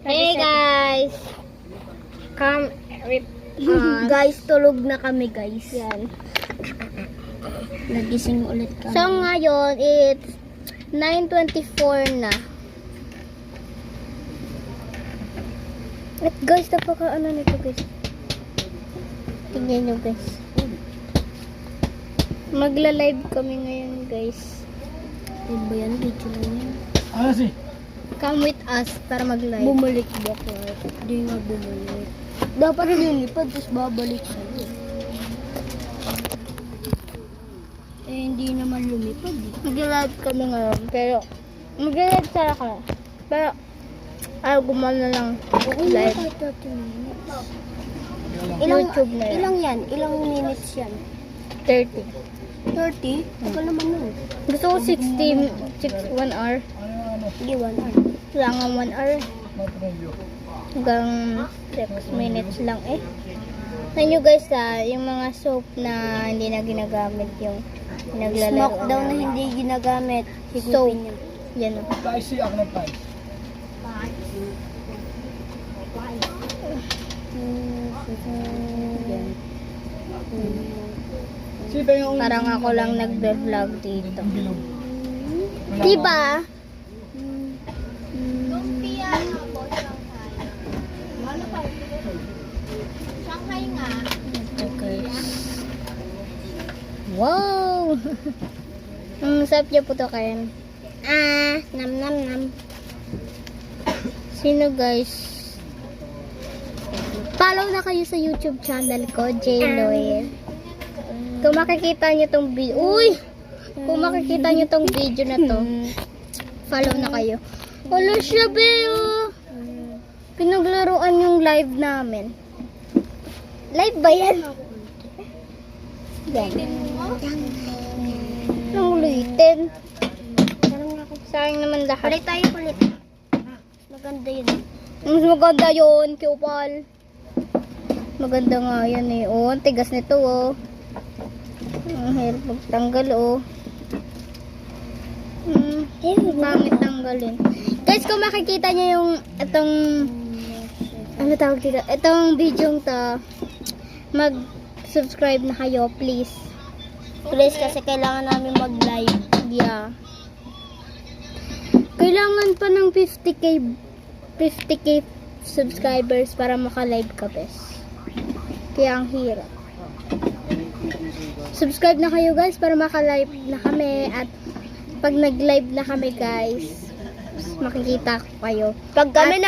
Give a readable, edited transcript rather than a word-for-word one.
Hey guys! Come with us. Guys, tulog na kami guys. Yan. Nagising ulit kami. So ngayon, it's 9:24 na. At guys, napaka ano nito guys. Tingnan nyo guys. Magla-live kami ngayon guys. Ano ba yan? Video lang yan. Ano si? Come with us para mag-live. Bumalik ba ko? Hindi nga bumalik. Dapat lilipad, tapos babalik sa'yo. Hindi naman lumipad eh. Mag-live kami ngayon. Pero, mag-live sana ka. Pero, ayaw gumana lang. Live. Kahit 30 minutes. YouTube na yan. Ilang yan? Ilang minutes yan? 30. 30? Tagal naman nun. Gusto ko 1 hour. Hindi, 1 hour. Wala nga 1 hour. Hanggang 6 minutes lang eh. Sa inyo guys yung mga soap na hindi na ginagamit yung naglalaro. Smoke daw na hindi ginagamit. Soap. Higupin niya. Yan o. Tayo siya ako ng tayo. Yan. Sino yung Parang ako lang nagbe-vlog dito. bilog? Diba? Ito guys. Wow! Ang sarap niya po to kain. Nam nam nam. Sino guys? Follow na kayo sa YouTube channel ko, J. Loyer. Kung makikita niyo tong video, kung makikita niyo tong video na to, follow na kayo. Wala siya, Beo. Pinaglaruan yung live namin. Live ba yan? Yan. Ang ulitin. Sayang naman lahat. Ulit tayo ulit. Maganda yun. Mas maganda yun, Kyopal. Maganda nga yan eh. Oh, ang tigas nito oh. Ang hirap magtanggal oh. Pangit tanggalin. Guys, kung makikita niyo yung itong ano tawag dito? Itong video to, mag-subscribe na kayo, please. Please, kasi kailangan namin mag-live. Yeah. Kailangan pa ng 50k subscribers para maka-live ka, bes. Kaya ang hirap. Subscribe na kayo guys para maka-live na kami at pag nag-live na kami guys, makikita ko kayo. Pag kami